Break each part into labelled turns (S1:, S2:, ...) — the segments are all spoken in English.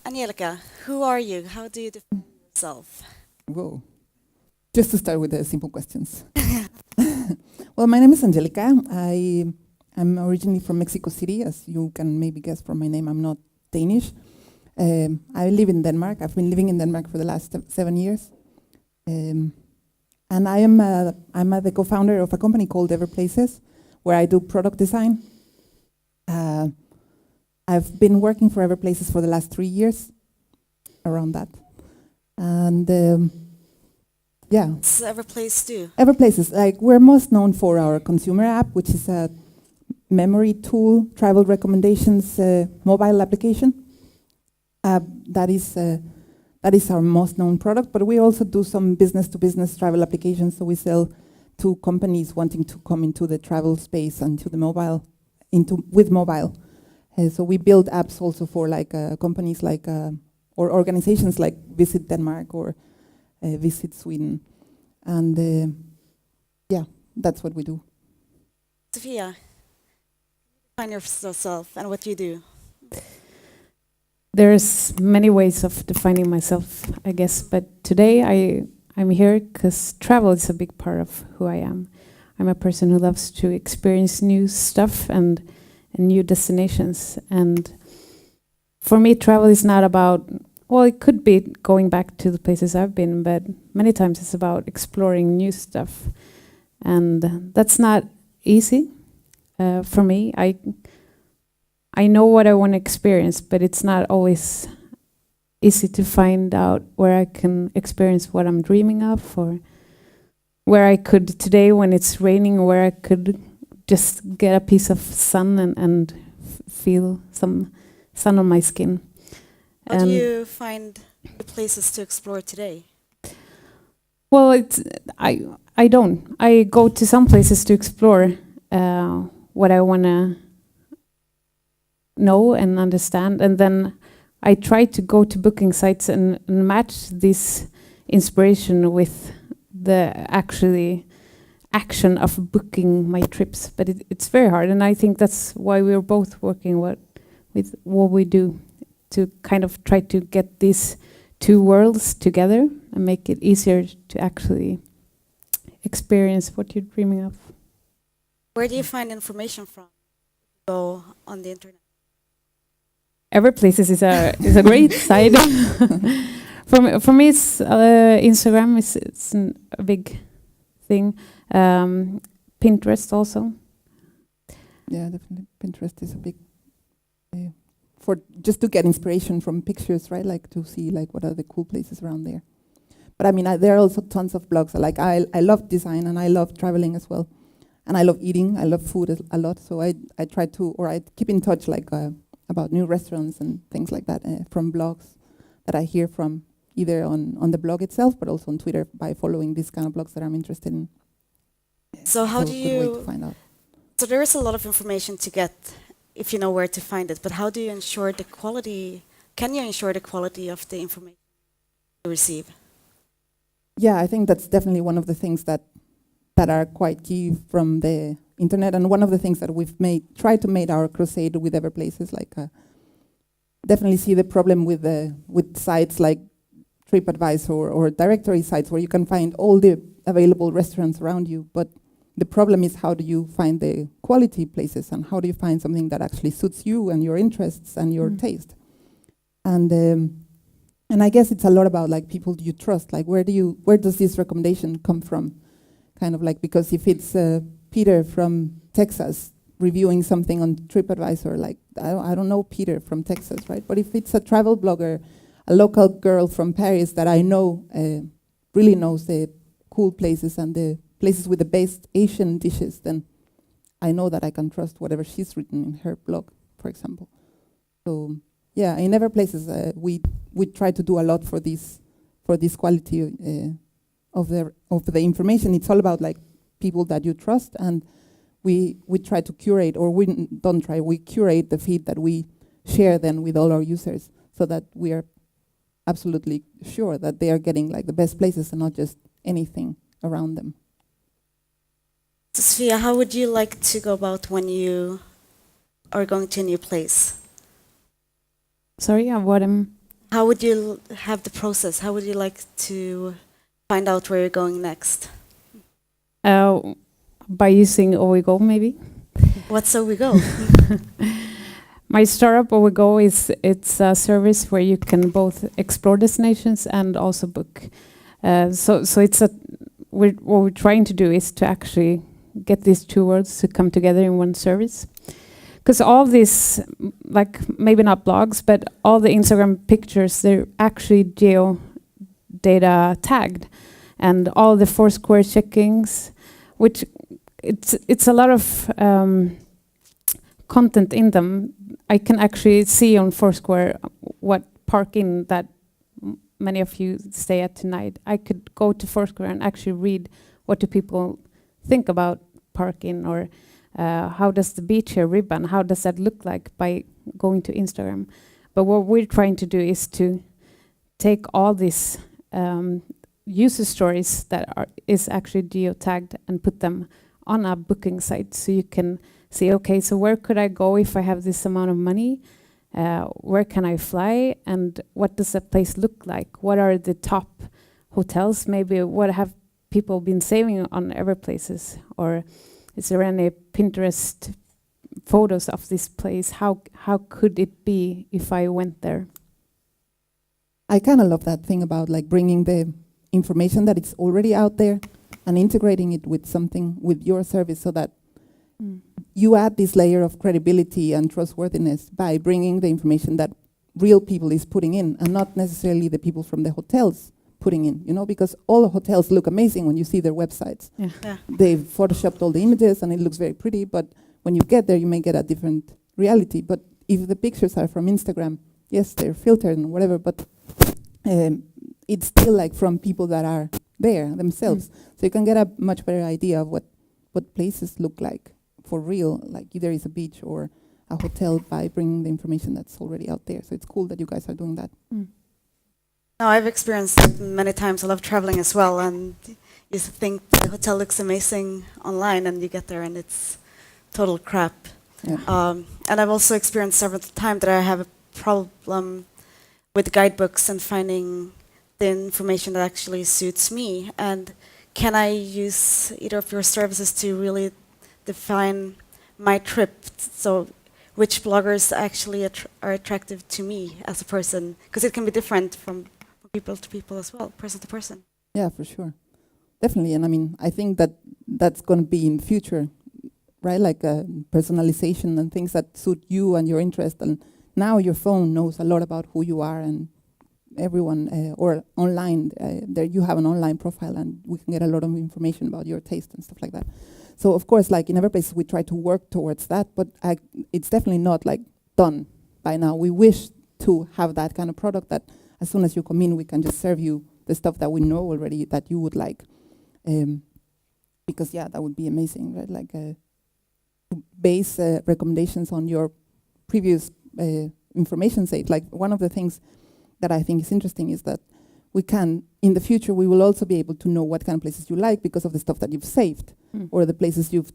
S1: Angelica, who are you? How do you define yourself?
S2: Whoa. Just to start with the simple questions. Well, my name is Angelica. I'm originally from Mexico City. As you can maybe guess from my name, I'm not Danish. I live in Denmark. I've been living in Denmark for the last 7 years. And I'm the co-founder of a company called Everplaces, where I do product design. I've been working for Everplaces for the last 3 years, around that. And yeah.
S1: What's Everplace do?
S2: Everplaces, like we're most known for our consumer app, which is a memory tool, travel recommendations mobile application. That is our most known product, but we also do some business-to-business travel applications. So we sell to companies wanting to come into the travel space and to the mobile, with mobile. So we build apps also for like companies like or organizations like Visit Denmark or Visit Sweden, and yeah, that's what we do.
S1: Sofia, define yourself and what you do.
S3: There's many ways of defining myself, I guess, but today I'm here because travel is a big part of who I am. I'm a person who loves to experience new stuff and new destinations, and for me travel is not about, well, it could be going back to the places I've been, but many times it's about exploring new stuff, and that's not easy for me. I know what I want to experience, but it's not always easy to find out where I can experience what I'm dreaming of, or where I could today when it's raining, where I could just get a piece of sun and feel some sun on my skin.
S1: How do you find the places to explore today?
S3: Well, I don't. I go to some places to explore what I want to know and understand, and then I try to go to booking sites and match this inspiration with the action of booking my trips. But it's very hard, and I think that's why we're both working with what we do, to kind of try to get these two worlds together and make it easier to actually experience what you're dreaming of.
S1: Where do you find information from? Go on the internet.
S3: Everplaces is a great site. For me, it's Instagram. It's a big thing. Pinterest also.
S2: Yeah, definitely. Pinterest is a big for just to get inspiration from pictures, right? Like to see like what are the cool places around there. But I mean, there are also tons of blogs. Like I love design and I love traveling as well, and I love eating. I love food a lot. So I try to, or I keep in touch like about new restaurants and things like that from blogs that I hear from, either on the blog itself, but also on Twitter by following these kind of blogs that I'm interested in.
S1: So how do
S2: Good way to
S1: you?
S2: find out.
S1: So there is a lot of information to get if you know where to find it. But how do you ensure the quality? Can you ensure the quality of the information you receive?
S2: Yeah, I think that's definitely one of the things that are quite key from the internet, and one of the things that we've tried to make our crusade with Everplaces. Like, definitely see the problem with sites like TripAdvisor or directory sites where you can find all the available restaurants around you, but the problem is how do you find the quality places, and how do you find something that actually suits you and your interests and your taste? And I guess it's a lot about like people you trust. Like where does this recommendation come from? Kind of like, because if it's Peter from Texas reviewing something on TripAdvisor, like I don't know Peter from Texas, right? But if it's a travel blogger, a local girl from Paris that I know really knows the cool places and the places with the best Asian dishes, then I know that I can trust whatever she's written in her blog, for example. So yeah, in Everplaces we try to do a lot for this quality of the information. It's all about like people that you trust, and we try to curate, or we curate the feed that we share then with all our users, so that we are absolutely sure that they are getting like the best places and not just anything around them.
S1: Sofia, how would you like to go about when you are going to a new place?
S3: Sorry, what am
S1: How would you have the process? How would you like to find out where you're going next?
S3: By using OweGo, maybe.
S1: What's so we go?
S3: My startup OweGo it's a service where you can both explore destinations and also book. So it's what we're trying to do is to actually get these two worlds to come together in one service. Because all these, like maybe not blogs, but all the Instagram pictures, they're actually geo data tagged, and all the Foursquare checkings, which it's a lot of content in them. I can actually see on Foursquare what park in that many of you stay at tonight. I could go to Foursquare and actually read what do people think about parking, or how does the beach here ribbon, how does that look like by going to Instagram. But what we're trying to do is to take all these user stories that is actually geotagged and put them on a booking site, so you can see, okay, so where could I go if I have this amount of money? Where can I fly? And what does that place look like? What are the top hotels? Maybe what have people been saving on every places? Or is there any Pinterest photos of this place? How could it be if I went there?
S2: I kind of love that thing about like bringing the information that it's already out there and integrating it with something with your service, so that you add this layer of credibility and trustworthiness by bringing the information that real people is putting in, and not necessarily the people from the hotels putting in, you know, because all the hotels look amazing when you see their websites.
S3: Yeah.
S1: Yeah.
S2: They've photoshopped all the images and it looks very pretty, but when you get there, you may get a different reality. But if the pictures are from Instagram, yes, they're filtered and whatever, but it's still like from people that are there themselves. So you can get a much better idea of what places look like for real, like either is a beach or a hotel, by bringing the information that's already out there. So it's cool that you guys are doing that.
S1: No, I've experienced it many times. I love traveling as well, and you think the hotel looks amazing online, and you get there and it's total crap.
S2: Yeah.
S1: And I've also experienced several times that I have a problem with guidebooks and finding the information that actually suits me. And can I use either of your services to really define my trip? So which bloggers actually are attractive to me as a person? Because it can be different from people to people as well, person to person.
S2: Yeah, for sure. Definitely. And I mean, I think that that's going to be in the future, right? Like personalization and things that suit you and your interest. And now your phone knows a lot about who you are, and everyone, or online, there you have an online profile, and we can get a lot of information about your taste and stuff like that. So of course, like in every place, we try to work towards that, but it's definitely not like done by now. We wish to have that kind of product that as soon as you come in, we can just serve you the stuff that we know already that you would like. Because yeah, that would be amazing, right? Like to base recommendations on your previous information save. Like one of the things that I think is interesting is that we can, in the future, we will also be able to know what kind of places you like because of the stuff that you've saved or the places you've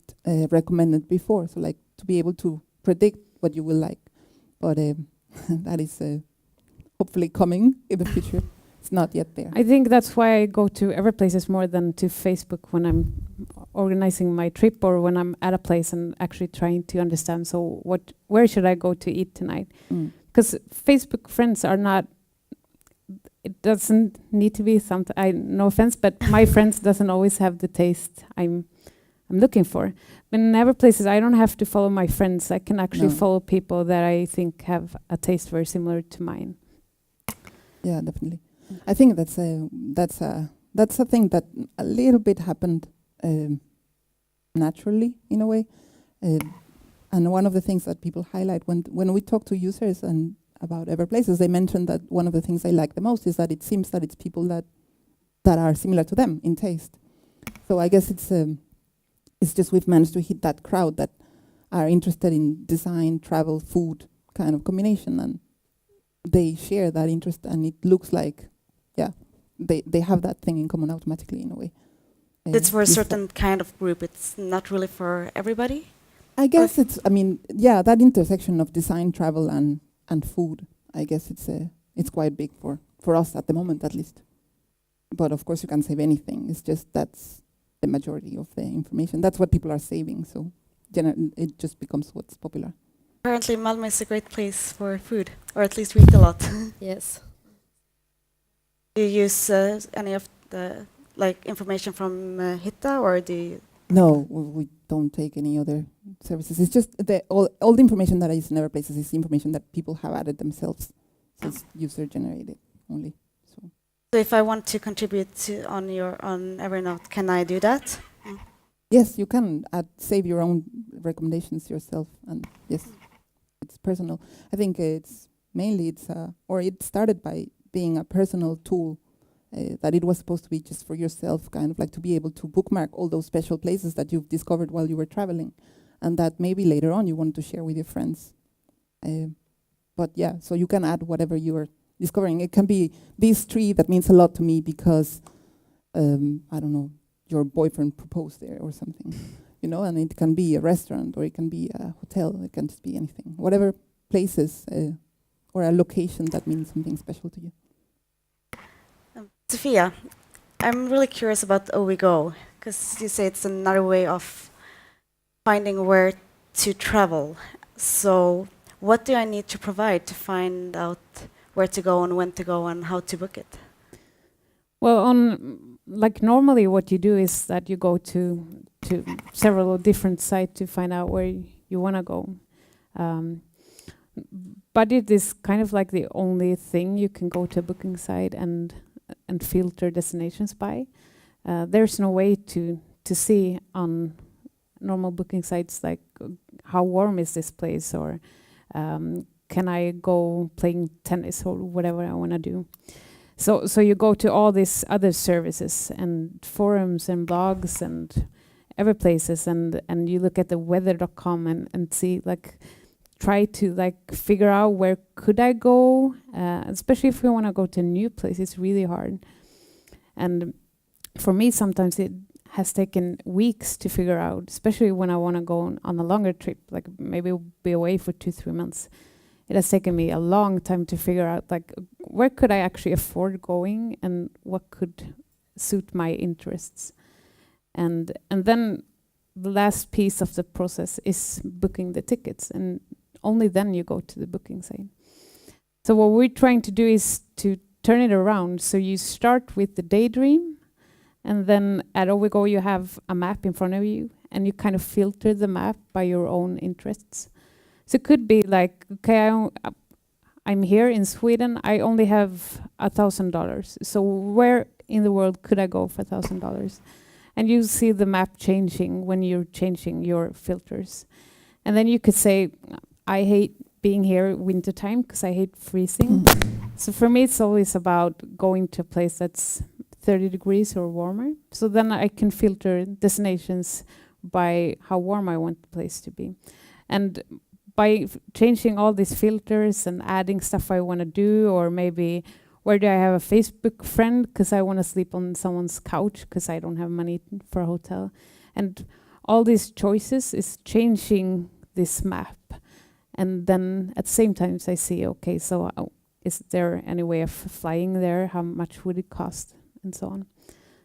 S2: recommended before. So like to be able to predict what you will like. But that is hopefully coming in the future. It's not yet there.
S3: I think that's why I go to every places more than to Facebook when I'm organizing my trip, or when I'm at a place and actually trying to understand, so where should I go to eat tonight? Because Facebook friends are not, it doesn't need to be something, no offense, but my friends doesn't always have the taste I'm looking for. But in every places, I don't have to follow my friends. I can actually follow people that I think have a taste very similar to mine.
S2: Yeah, definitely. I think that's a thing that a little bit happened naturally in a way. And one of the things that people highlight when we talk to users and about Everplaces, they mentioned that one of the things they like the most is that it seems that it's people that are similar to them in taste. So I guess it's just we've managed to hit that crowd that are interested in design, travel, food kind of combination, and they share that interest, and it looks like, yeah, they have that thing in common automatically in a way.
S1: It's for a certain kind of group. It's not really for everybody.
S2: I guess it's, I mean, yeah, that intersection of design, travel, and food. I guess it's it's quite big for us at the moment, at least. But of course, you can't save anything. It's just that's the majority of the information. That's what people are saving. So it just becomes what's popular.
S1: Apparently, Malmö is a great place for food, or at least we eat a lot.
S4: Yes.
S1: Do you use any of the information from Hitta, or do you?
S2: No, we don't take any other services. It's just all the information that is in other places is information that people have added themselves. So it's user generated only.
S1: So if I want to contribute on Evernote, can I do that?
S2: Yes, you can save your own recommendations yourself, and yes, it's personal. I think it started by being a personal tool, that it was supposed to be just for yourself, kind of like to be able to bookmark all those special places that you've discovered while you were traveling, and that maybe later on you want to share with your friends. But yeah, so you can add whatever you are discovering. It can be this tree that means a lot to me because, I don't know, your boyfriend proposed there or something, and it can be a restaurant or it can be a hotel. It can just be anything, whatever places or a location that means something special to you.
S1: Sofia, I'm really curious about OWeGo, because you say it's another way of finding where to travel. So what do I need to provide to find out where to go and when to go and how to book it?
S3: Well, normally what you do is that you go to several different sites to find out where you want to go. But it is kind of like the only thing you can go to a booking site and filter destinations by. There's no way to see on normal booking sites like how warm is this place, or can I go playing tennis or whatever I want to do. So you go to all these other services and forums and blogs and every places, and you look at the weather.com and see, try to figure out where could I go, especially if you want to go to a new place. It's really hard. And for me, sometimes it has taken weeks to figure out, especially when I want to go on a longer trip, like maybe be away for 2-3 months. It has taken me a long time to figure out where could I actually afford going and what could suit my interests. And then the last piece of the process is booking the tickets, and only then you go to the booking site. So what we're trying to do is to turn it around. So you start with the daydream, and then at OWeGo you have a map in front of you, and you kind of filter the map by your own interests. So it could be okay, I'm here in Sweden, I only have $1,000. So where in the world could I go for $1,000? And you see the map changing when you're changing your filters. And then you could say, I hate being here wintertime because I hate freezing. So for me, it's always about going to a place that's 30 degrees or warmer. So then I can filter destinations by how warm I want the place to be. And by changing all these filters and adding stuff I want to do, or maybe where do I have a Facebook friend because I want to sleep on someone's couch because I don't have money for a hotel. And all these choices is changing this map. And then at the same time I see, okay, so is there any way of flying there? How much would it cost? And so on.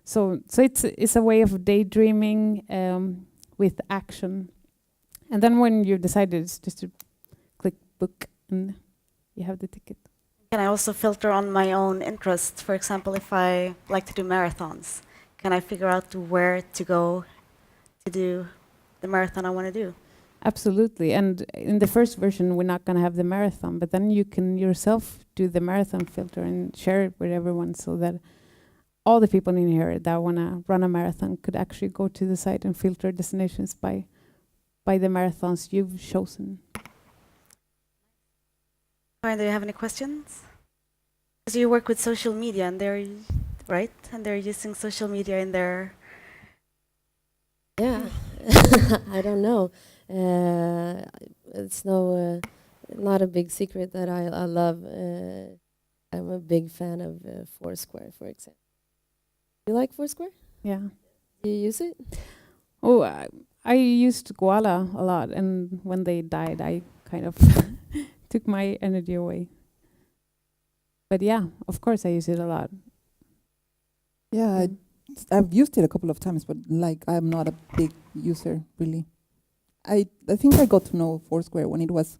S3: So it's a way of daydreaming with action. And then when you decided, it's just to click book and you have the ticket.
S1: Can I also filter on my own interests? For example, if I like to do marathons, can I figure out where to go to do the marathon I want to do?
S3: Absolutely. And in the first version, we're not going to have the marathon, but then you can yourself do the marathon filter and share it with everyone so that all the people in here that want to run a marathon could actually go to the site and filter destinations by the marathons you've chosen.
S1: Karin, do you have any questions? Because you work with social media, and they're right, and they're using social media in their.
S4: Yeah, I don't know. It's not a big secret that I love. I'm a big fan of Foursquare, for example. You like Foursquare?
S3: Yeah.
S4: Do you use it?
S3: Oh, I used Koala a lot, and when they died, I kind of took my energy away. But yeah, of course I use it a lot.
S2: Yeah, I've used it a couple of times, but like I'm not a big user really. I think I got to know Foursquare when it was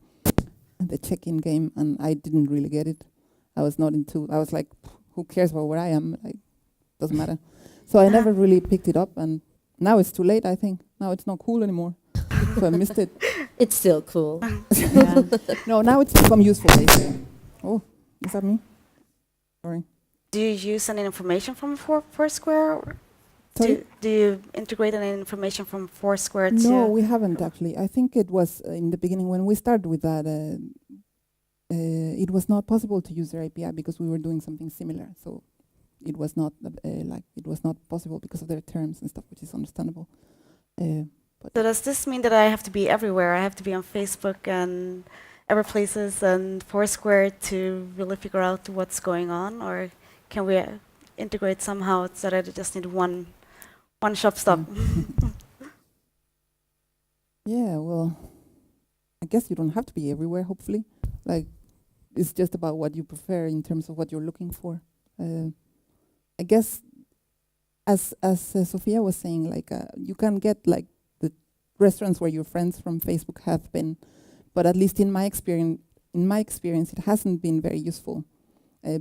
S2: the check-in game, and I didn't really get it. I was not into. I was like, who cares about where I am? Like, doesn't matter. So I never really picked it up, and now it's too late. I think now it's not cool anymore. So I missed it.
S4: It's still cool.
S3: Yeah.
S2: No, now it's become useful. Basically. Oh, is that me? Sorry.
S1: Do you use any information from Foursquare? Or
S2: Sorry?
S1: do you integrate any information from Foursquare to?
S2: No, we haven't actually. I think it was in the beginning when we started with that. It was not possible to use their API because we were doing something similar. So it was not it was not possible because of their terms and stuff, which is understandable.
S1: So does this mean that I have to be everywhere? I have to be on Facebook and other places and Foursquare to really figure out what's going on, or can we integrate somehow so that I just need one shop stop?
S2: Yeah, well, I guess you don't have to be everywhere, hopefully. Like, it's just about what you prefer in terms of what you're looking for. I guess, as Sofia was saying, like, you can get, like, the restaurants where your friends from Facebook have been, but at least in my experience, it hasn't been very useful.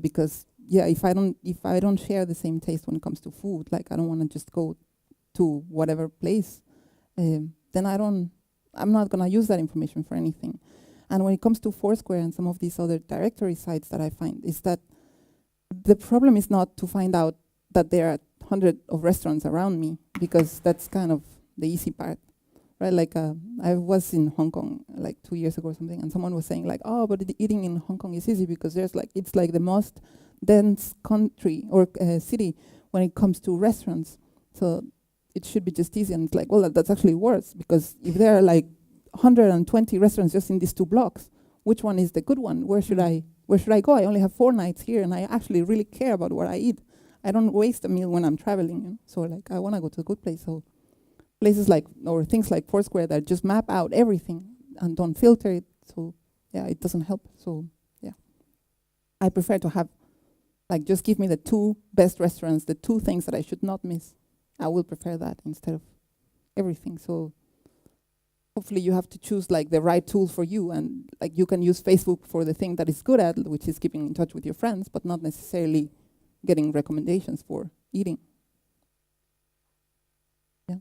S2: Because, yeah, if I don't share the same taste when it comes to food, like, I don't want to just go to whatever place, then I'm not going to use that information for anything. And when it comes to Foursquare and some of these other directory sites that I find, is that the problem is not to find out that there are 100 of restaurants around me, because that's kind of the easy part, right? Like I was in Hong Kong like 2 years ago or something, and someone was saying like, oh, but eating in Hong Kong is easy because it's like the most dense country or city when it comes to restaurants. So it should be just easy. And it's like, well, that's actually worse, because if there are like 120 restaurants just in these 2 blocks, which one is the good one? Where should I go? I only have 4 nights here, and I actually really care about what I eat. I don't waste a meal when I'm traveling, you know? So like, I want to go to a good place. So places like, or things like Foursquare that just map out everything and don't filter it. So yeah, it doesn't help. So yeah, I prefer to have, like, just give me the 2 best restaurants, the 2 things that I should not miss. I will prefer that instead of everything. So hopefully you have to choose like the right tool for you, and like you can use Facebook for the thing that it's good at, which is keeping in touch with your friends, but not necessarily getting recommendations for eating. Yeah.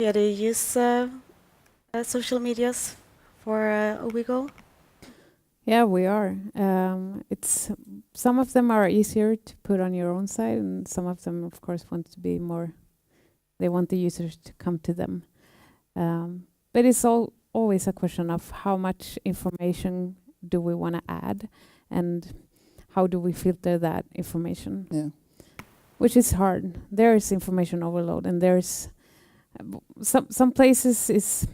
S1: Yeah, do you use social medias for Obigo?
S3: Yeah, we are. It's some of them are easier to put on your own site, and some of them, of course, want to be more. They want the users to come to them. But it's always a question of how much information do we want to add, and how do we filter that information?
S2: Yeah.
S3: Which is hard. There is information overload, and there's some places is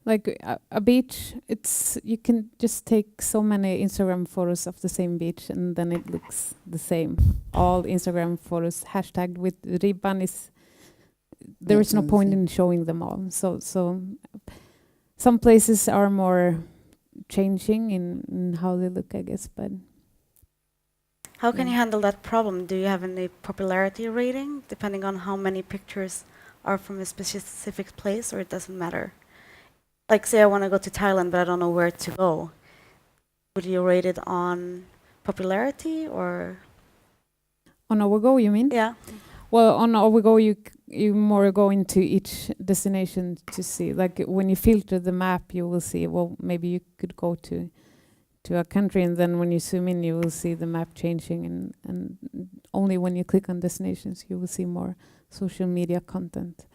S3: like a beach. It's you can just take so many Instagram photos of the same beach, and then it looks the same. All Instagram photos hashtagged with ribban is. There is no point in showing them all. So some places are more changing in how they look, I guess. But
S1: How can you handle that problem? Do you have any popularity rating depending on how many pictures are from a specific place, or it doesn't matter? Like, say I want to go to Thailand, but I don't know where to go. Would you rate it on popularity or?
S3: on Overgo, you mean?
S1: Yeah.
S3: Well, on Overgo, you more go into each destination to see. Like when you filter the map, you will see. Well, maybe you could go to a country, and then when you zoom in, you will see the map changing. And only when you click on destinations, you will see more social media content.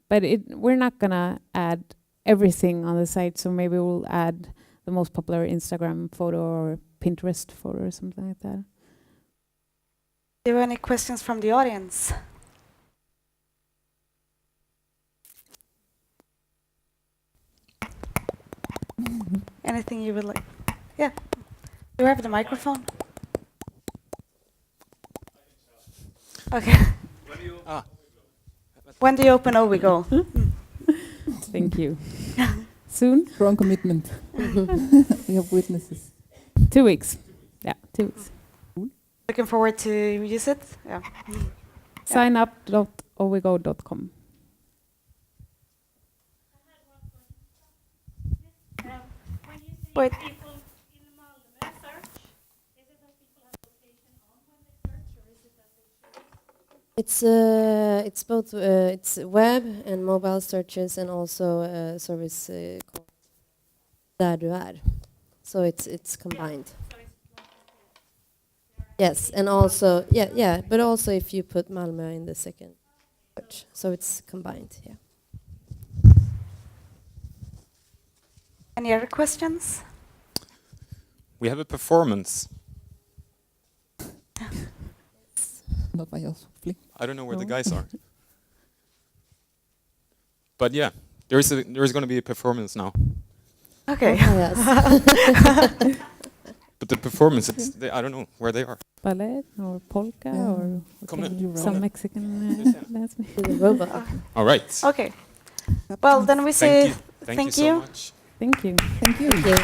S3: But we're not gonna add everything on the site. So maybe we'll add the most popular Instagram photo or Pinterest photo or something like that.
S1: Do you have any questions from the audience? Anything you would like? Yeah. Do you have the microphone? Okay. When do you open Obigo?
S3: Thank you. Soon?
S2: Strong commitment. We have witnesses.
S3: 2 weeks. Yeah, 2 weeks.
S1: Looking forward to use it. Yeah.
S3: Signup.ovigo.com.
S1: Wait.
S4: It's both it's web and mobile searches and also a service called Där du är. So it's combined. Yes, and also but also if you put Malmö in the second search, so it's combined. Yeah.
S1: Any other questions?
S5: We have a performance.
S2: Not by us, hopefully.
S5: I don't know where the
S2: No.
S5: guys are. But yeah, there is going to be a performance now.
S1: Okay.
S4: Yes.
S5: But the performance, I don't know where they are.
S3: Ballet or polka
S2: Yeah.
S3: or
S5: Come
S3: okay,
S5: in.
S3: some
S5: Come in.
S3: Mexican dance.
S4: The robot.
S5: All right.
S1: Okay. Well, then we say
S5: Thank you. Thank you so much.
S3: Thank you.
S2: Thank you.
S4: Thank you.